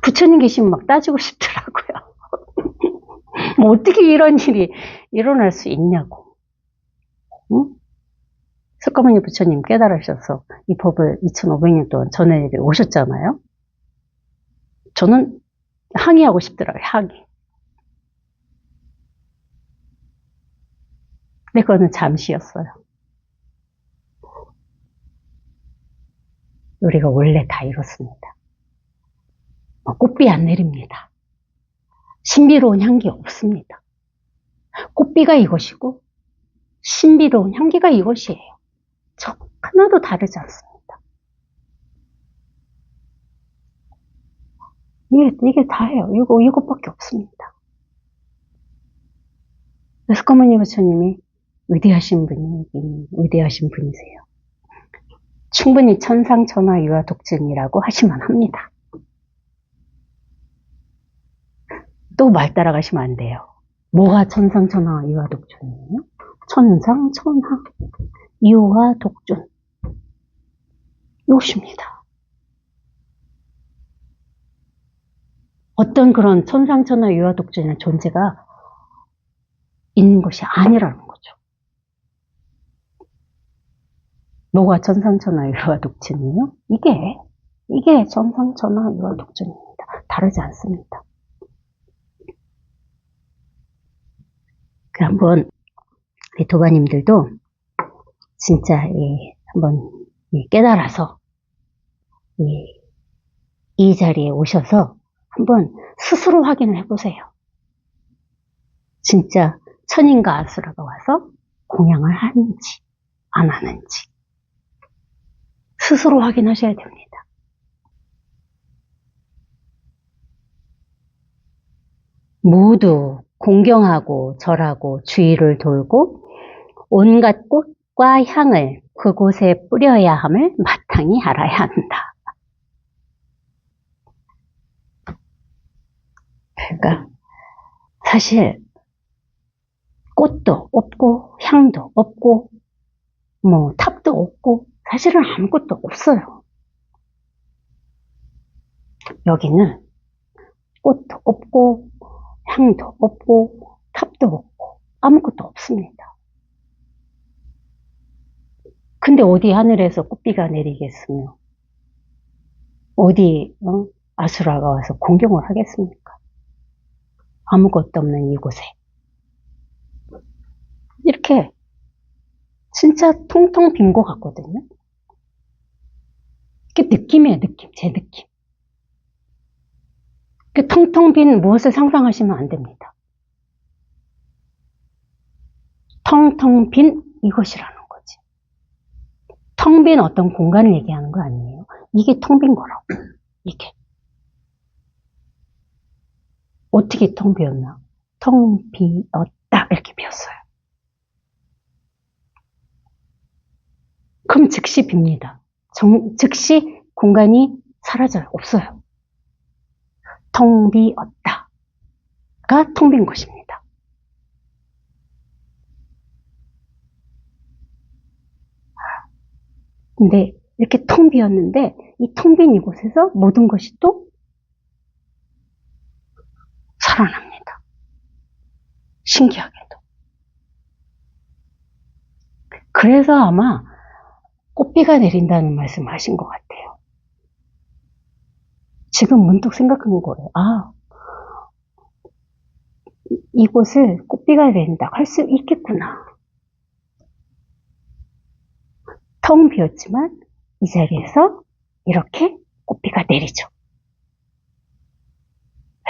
부처님 계시면 막 따지고 싶더라고요. 뭐 어떻게 이런 일이 일어날 수 있냐고. 응? 석가모니 부처님 깨달으셔서 이 법을 2500년 동안 전해 오셨잖아요. 저는 항의하고 싶더라고요. 항의. 근데 그거는 잠시였어요. 우리가 원래 다 이렇습니다. 꽃비 안 내립니다. 신비로운 향기 없습니다. 꽃비가 이것이고 신비로운 향기가 이것이에요. 저 하나도 다르지 않습니다. 이게 다예요. 이것밖에 없습니다. 석가모니 부처님이 위대하신 분이세요. 충분히 천상천하 유화독증이라고 하시면 합니다. 또 말 따라가시면 안 돼요. 뭐가 천상천하 유화독존이에요? 천상천하 유화독존. 이것입니다. 어떤 그런 천상천하 유화독존의 존재가 있는 것이 아니라는 거죠. 뭐가 천상천하 유화독존이에요? 이게 천상천하 유화독존입니다. 다르지 않습니다. 한번 도가님들도 진짜 한번 깨달아서 이 자리에 오셔서 한번 스스로 확인을 해보세요. 진짜 천인과 아수라가 와서 공양을 하는지 안 하는지 스스로 확인하셔야 됩니다. 모두 공경하고 절하고 주위를 돌고 온갖 꽃과 향을 그곳에 뿌려야 함을 마땅히 알아야 한다. 그러니까 사실 꽃도 없고 향도 없고 뭐 탑도 없고 사실은 아무것도 없어요. 여기는 꽃도 없고 향도 없고 탑도 없고 아무것도 없습니다. 근데 어디 하늘에서 꽃비가 내리겠으며 어디 아수라가 와서 공경을 하겠습니까? 아무것도 없는 이곳에 이렇게 진짜 통통 빈 것 같거든요. 이게 느낌이에요. 느낌. 제 느낌. 텅텅 빈 무엇을 상상하시면 안 됩니다. 텅텅 빈 이것이라는 거지. 텅 빈 어떤 공간을 얘기하는 거 아니에요. 이게 텅 빈 거라고. 이게. 어떻게 텅 비었나? 텅 비었다. 이렇게 비었어요. 그럼 즉시 빕니다. 즉시 공간이 사라져요. 없어요. 텅 비었다가 텅 빈 것입니다. 근데 이렇게 텅 비었는데 이 텅 빈 이곳에서 모든 것이 또 살아납니다. 신기하게도. 그래서 아마 꽃비가 내린다는 말씀 하신 것 같아요. 지금 문득 생각한 거예요. 아, 이곳을 꽃비가 내린다고 할 수 있겠구나. 텅 비었지만 이 자리에서 이렇게 꽃비가 내리죠.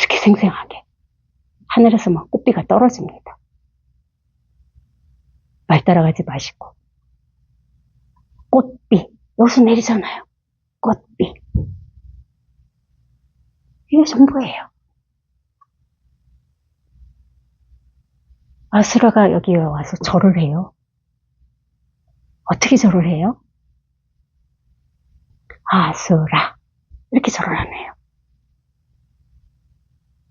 이렇게 생생하게 하늘에서 막 꽃비가 떨어집니다. 말 따라가지 마시고. 꽃비. 여기서 내리잖아요. 꽃비. 이게 전부예요. 아수라가 여기에 와서 절을 해요. 어떻게 절을 해요? 아수라. 이렇게 절을 하네요.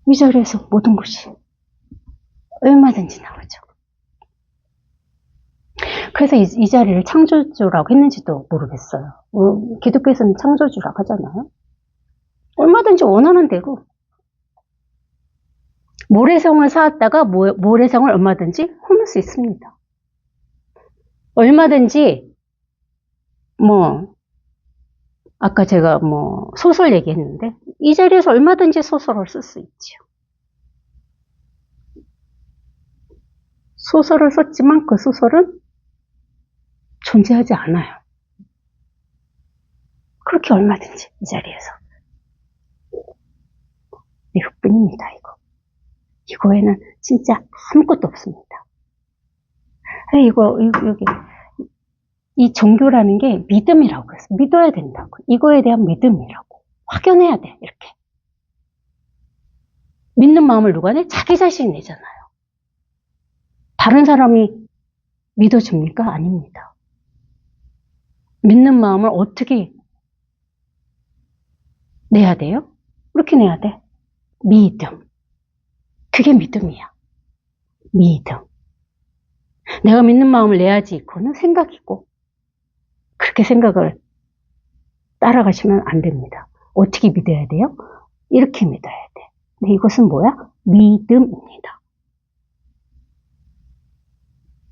이 자리에서 모든 것이 얼마든지 나오죠. 그래서 이 자리를 창조주라고 했는지도 모르겠어요. 기독교에서는 창조주라고 하잖아요. 얼마든지 원하는 대로. 모래성을 쌓았다가 모래성을 얼마든지 홈을 수 있습니다. 얼마든지 아까 제가 소설 얘기했는데 이 자리에서 얼마든지 소설을 쓸 수 있죠. 소설을 썼지만 그 소설은 존재하지 않아요. 그렇게 얼마든지 이 자리에서. 이것뿐입니다. 이거에는 진짜 아무것도 없습니다. 여기 이 종교라는 게 믿음이라고 해서 믿어야 된다고. 이거에 대한 믿음이라고. 확연해야 돼. 이렇게. 믿는 마음을 누가 내? 자기 자신이 내잖아요. 다른 사람이 믿어줍니까? 아닙니다. 믿는 마음을 어떻게 내야 돼요? 그렇게 내야 돼. 믿음. 그게 믿음이야. 믿음. 내가 믿는 마음을 내야지. 그거는 생각이고. 그렇게 생각을 따라가시면 안 됩니다. 어떻게 믿어야 돼요? 이렇게 믿어야 돼. 근데 이것은 뭐야? 믿음입니다.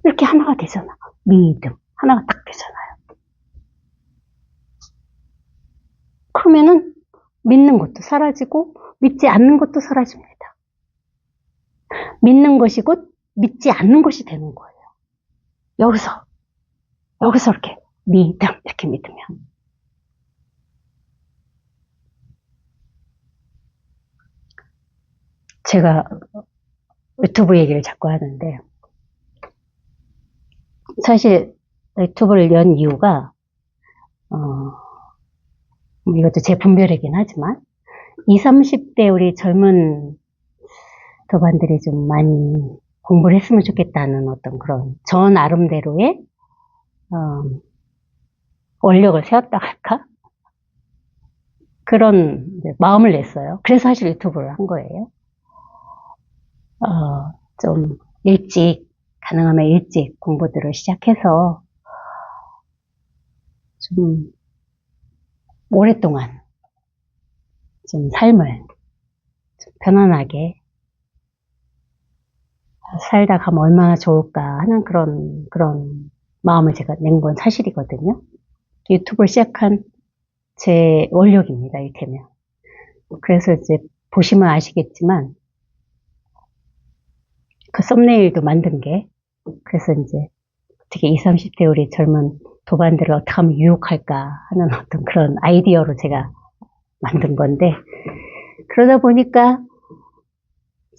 이렇게 하나가 되잖아. 믿음. 하나가 딱 되잖아요. 그러면은 믿는 것도 사라지고 믿지 않는 것도 사라집니다. 믿는 것이 곧 믿지 않는 것이 되는 거예요. 여기서 이렇게 믿음, 이렇게 믿으면. 제가 유튜브 얘기를 자꾸 하는데, 사실 유튜브를 연 이유가, 이것도 제 분별이긴 하지만, 20, 30대 우리 젊은 도반들이 좀 많이 공부를 했으면 좋겠다는 어떤 그런 저 나름대로의 원력을 세웠다 할까? 그런 마음을 냈어요. 그래서 사실 유튜브를 한 거예요. 좀 가능하면 일찍 공부들을 시작해서 좀 오랫동안 좀 삶을 좀 편안하게 살다 가면 얼마나 좋을까 하는 그런 마음을 제가 낸 건 사실이거든요. 유튜브를 시작한 제 원력입니다, 이를테면. 그래서 이제 보시면 아시겠지만, 그 썸네일도 만든 게, 그래서 이제 어떻게 20, 30대 우리 젊은 도반들을 어떻게 하면 유혹할까 하는 어떤 그런 아이디어로 제가 만든 건데, 그러다 보니까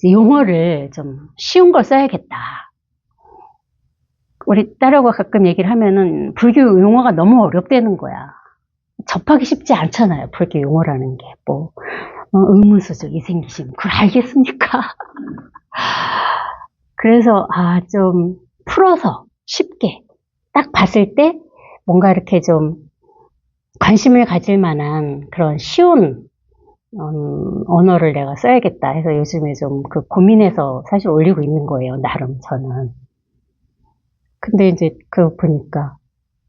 용어를 좀 쉬운 걸 써야겠다. 우리 딸하고 가끔 얘기를 하면은 불교 용어가 너무 어렵다는 거야. 접하기 쉽지 않잖아요. 불교 용어라는 게. 의문수적 이생기심. 그걸 알겠습니까? 그래서, 좀 풀어서 쉽게 딱 봤을 때 뭔가 이렇게 좀 관심을 가질 만한 그런 쉬운 언어를 내가 써야겠다 해서 요즘에 좀 그 고민해서 사실 올리고 있는 거예요. 나름 저는. 근데 이제 보니까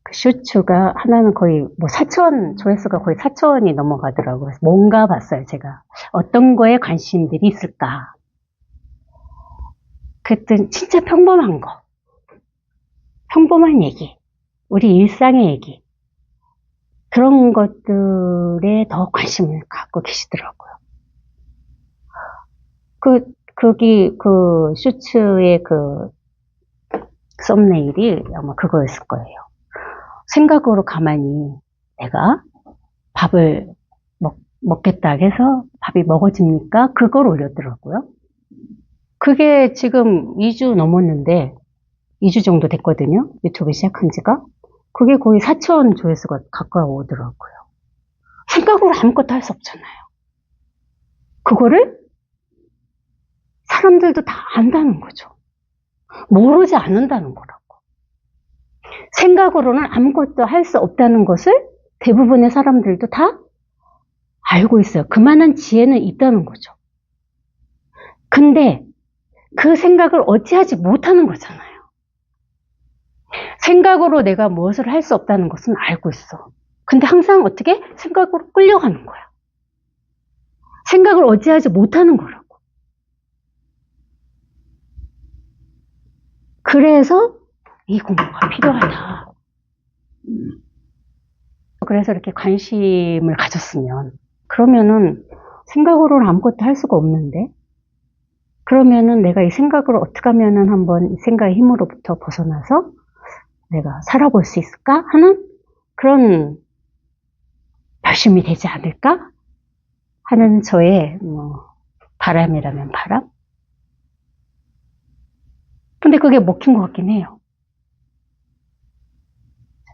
그 쇼츠가 하나는 거의 4천, 조회수가 거의 4천이 넘어가더라고요. 그래서 뭔가 봤어요, 제가. 어떤 거에 관심들이 있을까. 그랬더니 진짜 평범한 거. 평범한 얘기. 우리 일상의 얘기. 그런 것들에 더 관심을 갖고 계시더라고요. 거기 쇼츠의 썸네일이 아마 그거였을 거예요. 생각으로 가만히 내가 밥을 먹겠다 해서 밥이 먹어집니까? 그걸 올렸더라고요. 그게 지금 2주 넘었는데 2주 정도 됐거든요. 유튜브 시작한 지가. 그게 거의 4천 조회수가 가까워오더라고요. 생각으로 아무것도 할 수 없잖아요. 그거를 사람들도 다 안다는 거죠. 모르지 않는다는 거라고. 생각으로는 아무것도 할 수 없다는 것을 대부분의 사람들도 다 알고 있어요. 그만한 지혜는 있다는 거죠. 근데 그 생각을 어찌하지 못하는 거잖아요. 생각으로 내가 무엇을 할 수 없다는 것은 알고 있어. 근데 항상 어떻게? 생각으로 끌려가는 거야. 생각을 어찌하지 못하는 거라고. 그래서 이 공부가 필요하다. 그래서 이렇게 관심을 가졌으면, 그러면은 생각으로는 아무것도 할 수가 없는데, 그러면은 내가 이 생각을 어떻게 하면은 한번 이 생각의 힘으로부터 벗어나서 내가 살아볼 수 있을까 하는 그런 결심이 되지 않을까 하는 저의 바람이라면 바람. 근데 그게 먹힌 것 같긴 해요.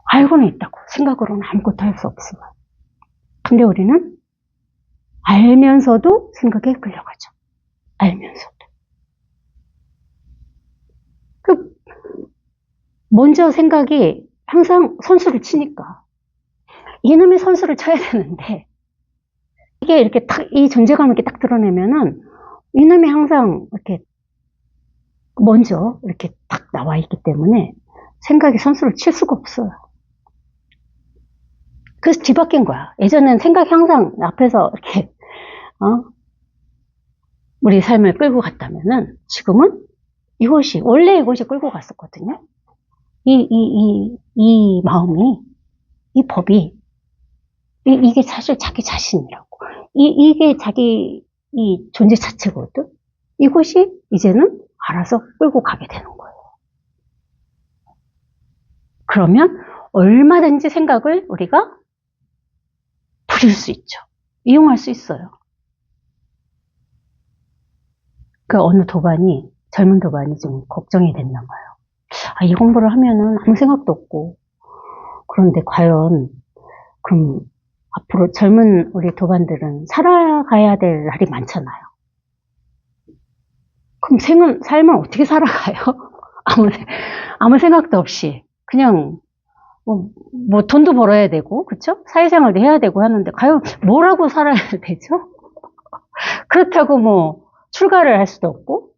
알고는 있다고. 생각으로는 아무것도 할 수 없으면. 근데 우리는 알면서도 생각에 끌려가죠. 알면서도. 먼저 생각이 항상 선수를 치니까 이놈의 선수를 쳐야 되는데 이게 이렇게 딱 이 존재감을 이렇게 딱 드러내면은 이놈이 항상 이렇게 먼저 이렇게 딱 나와 있기 때문에 생각이 선수를 칠 수가 없어요. 그래서 뒤바뀐 거야. 예전엔 생각이 항상 앞에서 이렇게 우리 삶을 끌고 갔다면은 지금은 원래 이것이 끌고 갔었거든요. 이 마음이, 이 법이, 이게 사실 자기 자신이라고. 이게 자기 이 존재 자체거든. 이것이 이제는 알아서 끌고 가게 되는 거예요. 그러면 얼마든지 생각을 우리가 부릴 수 있죠. 이용할 수 있어요. 그 어느 젊은 도반이 좀 걱정이 됐나 봐요. 이 공부를 하면은 아무 생각도 없고, 그런데 과연, 그럼 앞으로 젊은 우리 도반들은 살아가야 될 날이 많잖아요. 그럼 삶은 어떻게 살아가요? 아무 생각도 없이. 그냥, 뭐 돈도 벌어야 되고, 그쵸? 사회생활도 해야 되고 하는데, 과연 뭐라고 살아야 되죠? 그렇다고 뭐, 출가를 할 수도 없고,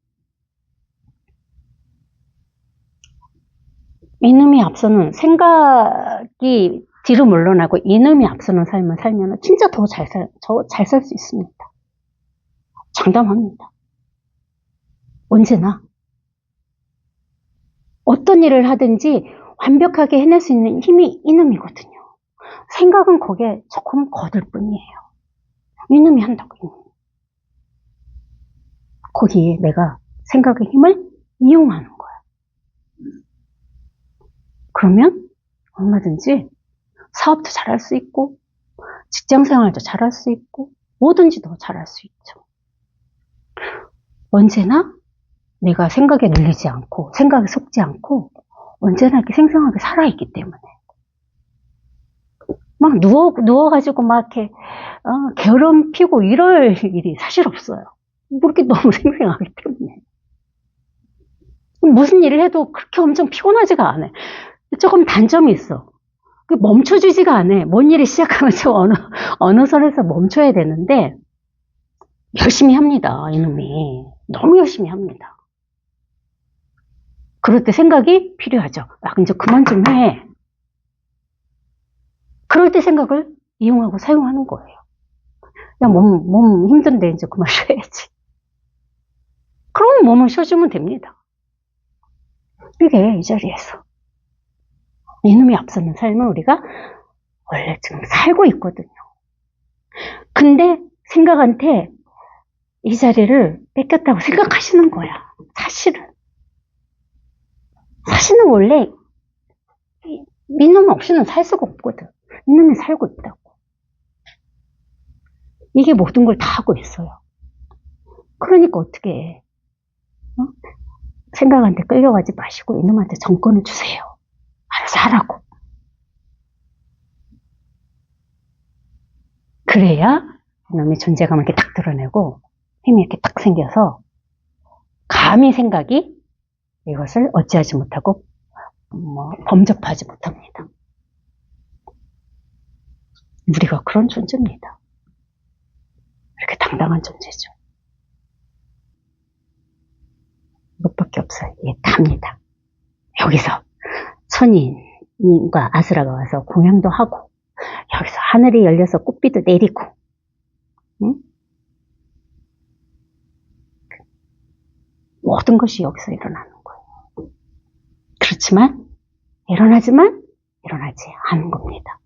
이놈이 앞서는 생각이 뒤로 물러나고 이놈이 앞서는 삶을 살면 진짜 더 잘 살 수 있습니다. 장담합니다. 언제나. 어떤 일을 하든지 완벽하게 해낼 수 있는 힘이 이놈이거든요. 생각은 거기에 조금 거들 뿐이에요. 이놈이 한다고, 이놈이. 거기에 내가 생각의 힘을 이용하는 거야. 그러면 얼마든지 사업도 잘할 수 있고, 직장 생활도 잘할 수 있고, 뭐든지 더 잘할 수 있죠. 언제나 내가 생각에 눌리지 않고, 생각에 속지 않고, 언제나 이렇게 생생하게 살아있기 때문에. 막 누워가지고 막 이렇게, 게으름 피고 이럴 일이 사실 없어요. 그렇게 너무 생생하기 때문에. 무슨 일을 해도 그렇게 엄청 피곤하지가 않아요. 조금 단점이 있어. 멈춰주지가 않아요. 뭔 일을 시작하면 어느 선에서 멈춰야 되는데, 열심히 합니다, 이놈이. 너무 열심히 합니다. 그럴 때 생각이 필요하죠. 이제 그만 좀 해. 그럴 때 생각을 이용하고 사용하는 거예요. 야, 몸 힘든데 이제 그만 쉬어야지. 그럼 몸을 쉬어주면 됩니다. 이게 이 자리에서. 이놈이 앞서는 삶을 우리가 원래 지금 살고 있거든요. 근데 생각한테 이 자리를 뺏겼다고 생각하시는 거야. 사실은 원래 이놈 없이는 살 수가 없거든. 이놈이 살고 있다고. 이게 모든 걸 다 하고 있어요. 그러니까 어떻게 해? 생각한테 끌려가지 마시고 이놈한테 정권을 주세요. 알아서 하라고. 그래야 이놈의 존재감을 이렇게 딱 드러내고 힘이 이렇게 딱 생겨서 감히 생각이 이것을 어찌하지 못하고 범접하지 못합니다. 우리가 그런 존재입니다. 이렇게 당당한 존재죠. 이것밖에 없어요. 이게 답니다. 여기서 천인과 아수라가 와서 공양도 하고 여기서 하늘이 열려서 꽃비도 내리고 응? 모든 것이 여기서 일어나는 거예요. 그렇지만 일어나지만 일어나지 않은 겁니다.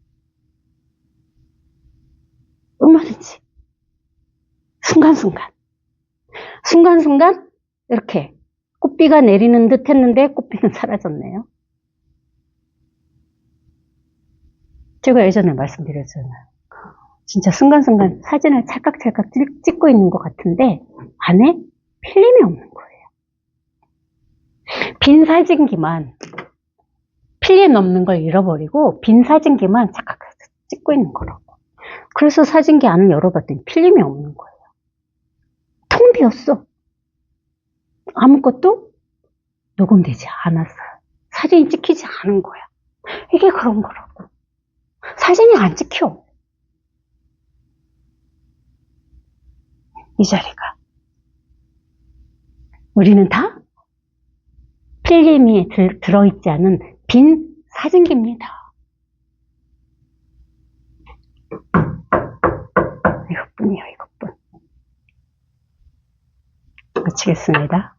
얼마든지 순간순간 이렇게 꽃비가 내리는 듯 했는데 꽃비는 사라졌네요. 제가 예전에 말씀드렸잖아요. 진짜 순간순간 사진을 찰칵찰칵 찍고 있는 것 같은데 안에 필름이 없는 거예요. 빈 사진기만, 필름 없는 걸 잃어버리고 빈 사진기만 찰칵 찍고 있는 거라고. 그래서 사진기 안을 열어봤더니 필름이 없는 거예요. 텅 비었어. 아무것도 녹음되지 않았어요. 사진이 찍히지 않은 거야. 이게 그런 거라고. 사진이 안 찍혀. 이 자리가. 우리는 다 필름이 들어있지 않은 빈 사진기입니다. 이것뿐이요, 이것뿐. 마치겠습니다.